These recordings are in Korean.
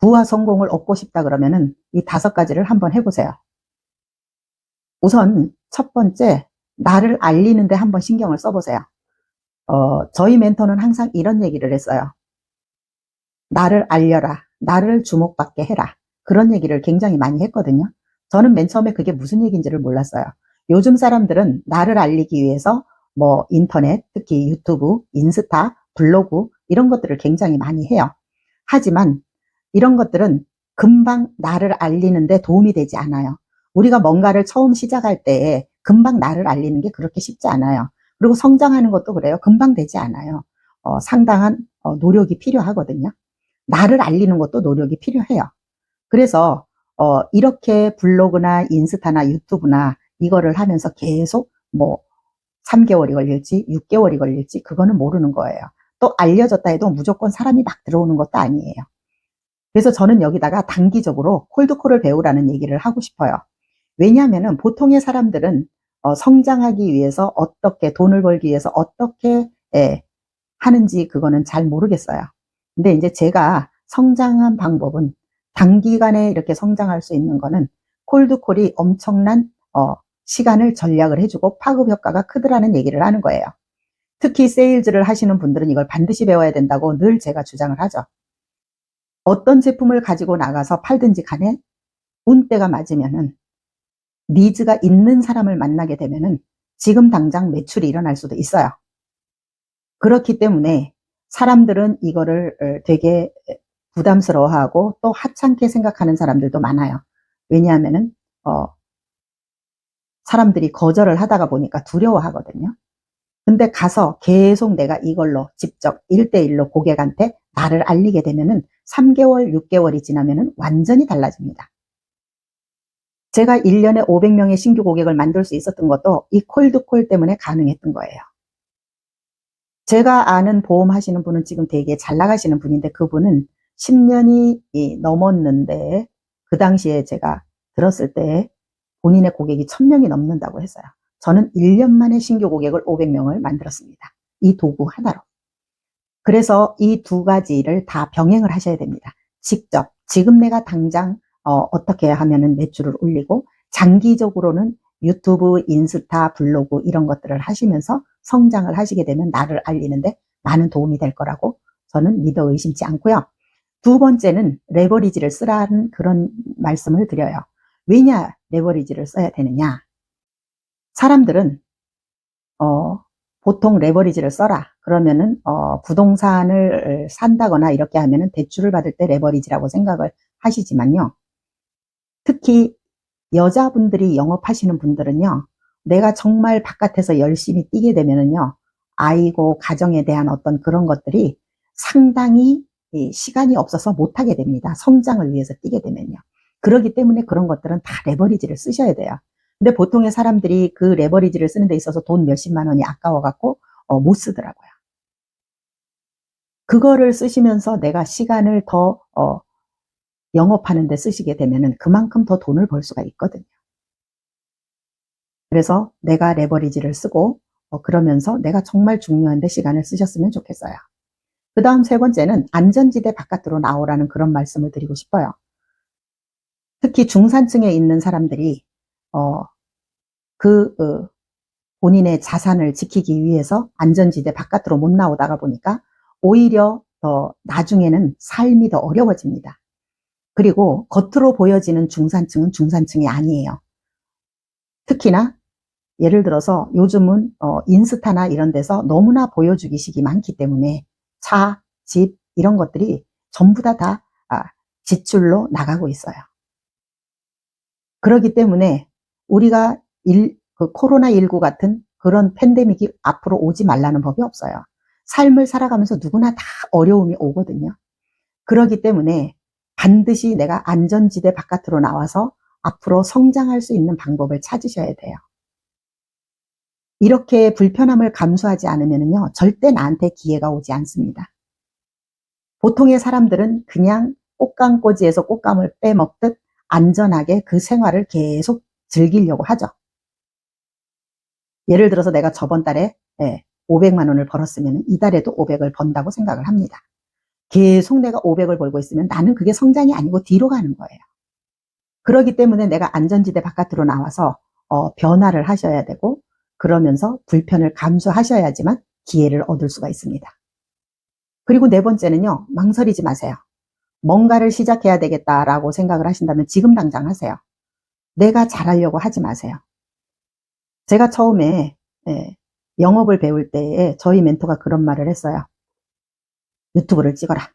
부와 성공을 얻고 싶다 그러면은 이 5가지를 한번 해보세요. 우선 첫 번째, 나를 알리는데 한번 신경을 써보세요. 저희 멘토는 항상 이런 얘기를 했어요. 나를 알려라. 나를 주목받게 해라. 그런 얘기를 굉장히 많이 했거든요. 저는 맨 처음에 그게 무슨 얘기인지를 몰랐어요. 요즘 사람들은 나를 알리기 위해서 뭐 인터넷, 특히 유튜브, 인스타, 블로그 이런 것들을 굉장히 많이 해요. 하지만 이런 것들은 금방 나를 알리는데 도움이 되지 않아요. 우리가 뭔가를 처음 시작할 때 금방 나를 알리는 게 그렇게 쉽지 않아요. 그리고 성장하는 것도 그래요. 금방 되지 않아요. 상당한 노력이 필요하거든요. 나를 알리는 것도 노력이 필요해요. 그래서 이렇게 블로그나 인스타나 유튜브나 이거를 하면서 계속 뭐 3개월이 걸릴지 6개월이 걸릴지 그거는 모르는 거예요. 또 알려졌다 해도 무조건 사람이 막 들어오는 것도 아니에요. 그래서 저는 여기다가 단기적으로 콜드콜을 배우라는 얘기를 하고 싶어요. 왜냐하면 보통의 사람들은 성장하기 위해서 어떻게 돈을 벌기 위해서 어떻게 하는지 그거는 잘 모르겠어요. 근데 이제 제가 성장한 방법은 단기간에 이렇게 성장할 수 있는 거는 콜드콜이 엄청난 시간을 전략을 해주고 파급 효과가 크더라는 얘기를 하는 거예요. 특히 세일즈를 하시는 분들은 이걸 반드시 배워야 된다고 늘 제가 주장을 하죠. 어떤 제품을 가지고 나가서 팔든지 간에 운때가 맞으면은 니즈가 있는 사람을 만나게 되면은 지금 당장 매출이 일어날 수도 있어요. 그렇기 때문에 사람들은 이거를 되게 부담스러워하고 또 하찮게 생각하는 사람들도 많아요. 왜냐하면은 사람들이 거절을 하다가 보니까 두려워하거든요. 근데 가서 계속 내가 이걸로 직접 1대1로 고객한테 나를 알리게 되면은 3개월, 6개월이 지나면은 완전히 달라집니다. 제가 1년에 500명의 신규 고객을 만들 수 있었던 것도 이 콜드콜 때문에 가능했던 거예요. 제가 아는 보험 하시는 분은 지금 되게 잘 나가시는 분인데 그분은 10년이 넘었는데 그 당시에 제가 들었을 때 본인의 고객이 1000명이 넘는다고 했어요. 저는 1년 만에 신규 고객을 500명을 만들었습니다. 이 도구 하나로. 그래서 이 2가지를 다 병행을 하셔야 됩니다. 직접 지금 내가 당장 어떻게 하면은 매출을 올리고 장기적으로는 유튜브, 인스타, 블로그 이런 것들을 하시면서 성장을 하시게 되면 나를 알리는데 많은 도움이 될 거라고 저는 믿어 의심치 않고요. 2번째는 레버리지를 쓰라는 그런 말씀을 드려요. 왜냐 레버리지를 써야 되느냐? 사람들은 보통 레버리지를 써라. 그러면은 부동산을 산다거나 이렇게 하면은 대출을 받을 때 레버리지라고 생각을 하시지만요. 특히 여자분들이 영업하시는 분들은요. 내가 정말 바깥에서 열심히 뛰게 되면은요. 아이고 가정에 대한 어떤 그런 것들이 상당히 시간이 없어서 못하게 됩니다. 성장을 위해서 뛰게 되면요. 그렇기 때문에 그런 것들은 다 레버리지를 쓰셔야 돼요. 근데 보통의 사람들이 그 레버리지를 쓰는 데 있어서 돈 몇십만 원이 아까워 갖고 못 쓰더라고요. 그거를 쓰시면서 내가 시간을 더 영업하는 데 쓰시게 되면은 그만큼 더 돈을 벌 수가 있거든요. 그래서 내가 레버리지를 쓰고 그러면서 내가 정말 중요한데 시간을 쓰셨으면 좋겠어요. 그 다음 3번째는 안전지대 바깥으로 나오라는 그런 말씀을 드리고 싶어요. 특히 중산층에 있는 사람들이 본인의 자산을 지키기 위해서 안전지대 바깥으로 못 나오다가 보니까 오히려 더 나중에는 삶이 더 어려워집니다. 그리고 겉으로 보여지는 중산층은 중산층이 아니에요. 특히나 예를 들어서 요즘은 인스타나 이런 데서 너무나 보여주기식이 많기 때문에 차, 집 이런 것들이 전부 다 지출로 나가고 있어요. 그렇기 때문에 우리가 코로나19 같은 그런 팬데믹이 앞으로 오지 말라는 법이 없어요. 삶을 살아가면서 누구나 다 어려움이 오거든요. 그렇기 때문에 반드시 내가 안전지대 바깥으로 나와서 앞으로 성장할 수 있는 방법을 찾으셔야 돼요. 이렇게 불편함을 감수하지 않으면요 절대 나한테 기회가 오지 않습니다. 보통의 사람들은 그냥 꽃감꽂이에서 꽃감을 빼먹듯 안전하게 그 생활을 계속 즐기려고 하죠. 예를 들어서 내가 저번 달에 500만 원을 벌었으면 이달에도 500을 번다고 생각을 합니다. 계속 내가 500을 벌고 있으면 나는 그게 성장이 아니고 뒤로 가는 거예요. 그렇기 때문에 내가 안전지대 바깥으로 나와서 변화를 하셔야 되고, 그러면서 불편을 감수하셔야지만 기회를 얻을 수가 있습니다. 그리고 네 번째는요, 망설이지 마세요. 뭔가를 시작해야 되겠다라고 생각을 하신다면 지금 당장 하세요. 내가 잘하려고 하지 마세요. 제가 처음에 영업을 배울 때에 저희 멘토가 그런 말을 했어요. 유튜브를 찍어라.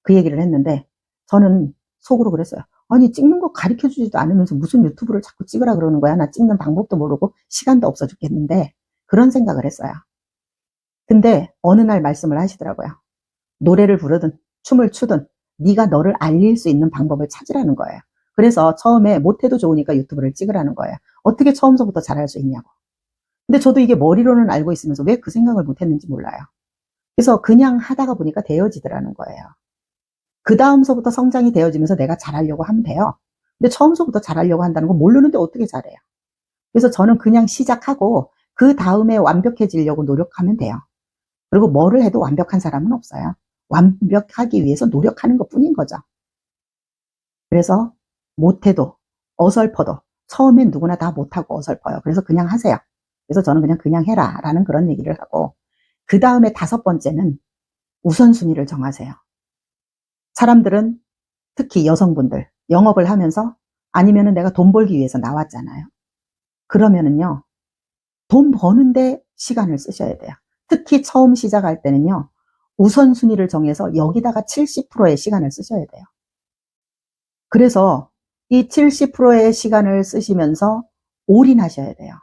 그 얘기를 했는데 저는 속으로 그랬어요. 아니, 찍는 거 가르쳐주지도 않으면서 무슨 유튜브를 자꾸 찍으라 그러는 거야. 나 찍는 방법도 모르고 시간도 없어 죽겠는데, 그런 생각을 했어요. 근데 어느 날 말씀을 하시더라고요. 노래를 부르든 춤을 추든 네가 너를 알릴 수 있는 방법을 찾으라는 거예요. 그래서 처음에 못해도 좋으니까 유튜브를 찍으라는 거예요. 어떻게 처음서부터 잘할 수 있냐고. 근데 저도 이게 머리로는 알고 있으면서 왜 그 생각을 못했는지 몰라요. 그래서 그냥 하다가 보니까 되어지더라는 거예요. 그 다음서부터 성장이 되어지면서 내가 잘하려고 하면 돼요. 근데 처음서부터 잘하려고 한다는 건 모르는데 어떻게 잘해요. 그래서 저는 그냥 시작하고 그 다음에 완벽해지려고 노력하면 돼요. 그리고 뭐를 해도 완벽한 사람은 없어요. 완벽하기 위해서 노력하는 것 뿐인 거죠. 그래서 못해도 어설퍼도 처음엔 누구나 다 못하고 어설퍼요. 그래서 그냥 하세요. 그래서 저는 그냥 해라 라는 그런 얘기를 하고, 그 다음에 다섯 번째는 우선순위를 정하세요. 사람들은, 특히 여성분들, 영업을 하면서 아니면은 내가 돈 벌기 위해서 나왔잖아요. 그러면은요, 돈 버는데 시간을 쓰셔야 돼요. 특히 처음 시작할 때는요, 우선순위를 정해서 여기다가 70%의 시간을 쓰셔야 돼요. 그래서 이 70%의 시간을 쓰시면서 올인하셔야 돼요.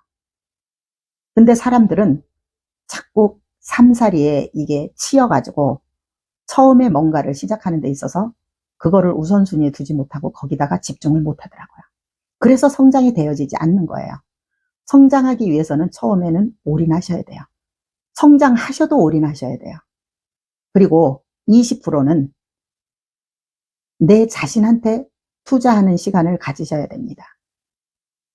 근데 사람들은 자꾸 삼사리에 이게 치여가지고 처음에 뭔가를 시작하는 데 있어서 그거를 우선순위에 두지 못하고 거기다가 집중을 못하더라고요. 그래서 성장이 되어지지 않는 거예요. 성장하기 위해서는 처음에는 올인하셔야 돼요. 성장하셔도 올인하셔야 돼요. 그리고 20%는 내 자신한테 투자하는 시간을 가지셔야 됩니다.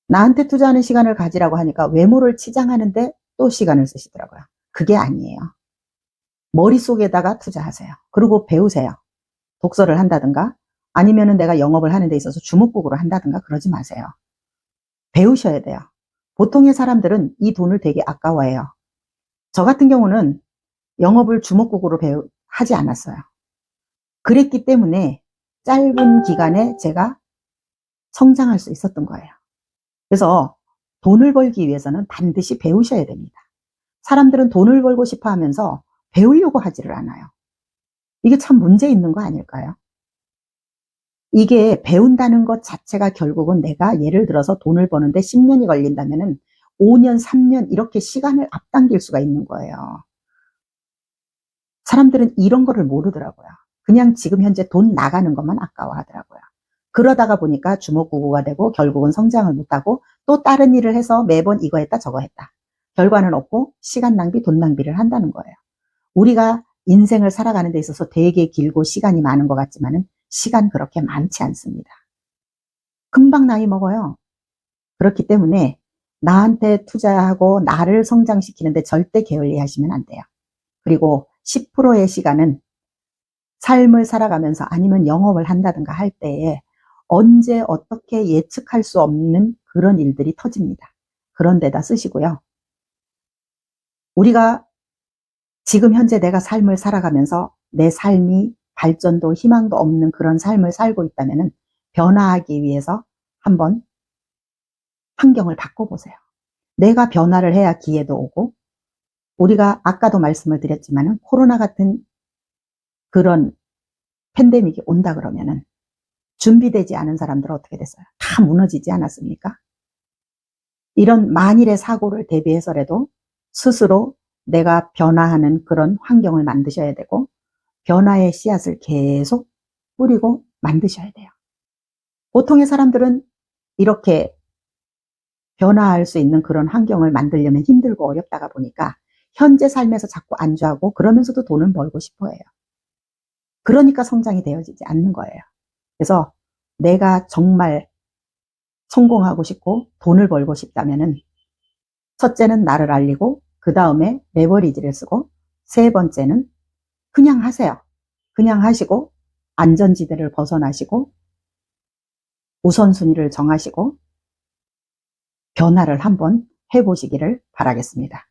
나한테 투자하는 시간을 가지라고 하니까 외모를 치장하는데 또 시간을 쓰시더라고요. 그게 아니에요. 머릿속에다가 투자하세요. 그리고 배우세요. 독서를 한다든가 아니면은 내가 영업을 하는 데 있어서 주먹국으로 한다든가 그러지 마세요. 배우셔야 돼요. 보통의 사람들은 이 돈을 되게 아까워해요. 저 같은 경우는 영업을 주먹국으로 하지 않았어요. 그랬기 때문에 짧은 기간에 제가 성장할 수 있었던 거예요. 그래서 돈을 벌기 위해서는 반드시 배우셔야 됩니다. 사람들은 돈을 벌고 싶어 하면서 배우려고 하지를 않아요. 이게 참 문제 있는 거 아닐까요? 이게 배운다는 것 자체가 결국은 내가 예를 들어서 돈을 버는데 10년이 걸린다면은 5년, 3년 이렇게 시간을 앞당길 수가 있는 거예요. 사람들은 이런 거를 모르더라고요. 그냥 지금 현재 돈 나가는 것만 아까워하더라고요. 그러다가 보니까 주먹구구가 되고 결국은 성장을 못하고 또 다른 일을 해서 매번 이거 했다 저거 했다. 결과는 없고 시간 낭비, 돈 낭비를 한다는 거예요. 우리가 인생을 살아가는 데 있어서 되게 길고 시간이 많은 것 같지만은 시간 그렇게 많지 않습니다. 금방 나이 먹어요. 그렇기 때문에 나한테 투자하고 나를 성장시키는데 절대 게을리하시면 안 돼요. 그리고 10%의 시간은 삶을 살아가면서 아니면 영업을 한다든가 할 때에 언제 어떻게 예측할 수 없는 그런 일들이 터집니다. 그런 데다 쓰시고요. 우리가 지금 현재 내가 삶을 살아가면서 내 삶이 발전도 희망도 없는 그런 삶을 살고 있다면 변화하기 위해서 한번 환경을 바꿔보세요. 내가 변화를 해야 기회도 오고, 우리가 아까도 말씀을 드렸지만 코로나 같은 그런 팬데믹이 온다 그러면은 준비되지 않은 사람들은 어떻게 됐어요? 다 무너지지 않았습니까? 이런 만일의 사고를 대비해서라도 스스로 내가 변화하는 그런 환경을 만드셔야 되고, 변화의 씨앗을 계속 뿌리고 만드셔야 돼요. 보통의 사람들은 이렇게 변화할 수 있는 그런 환경을 만들려면 힘들고 어렵다가 보니까 현재 삶에서 자꾸 안주하고 그러면서도 돈을 벌고 싶어 해요. 그러니까 성장이 되어지지 않는 거예요. 그래서 내가 정말 성공하고 싶고 돈을 벌고 싶다면은 첫째는 나를 알리고 그 다음에 레버리지를 쓰고 세 번째는 그냥 하세요. 그냥 하시고 안전지대를 벗어나시고 우선순위를 정하시고 변화를 한번 해보시기를 바라겠습니다.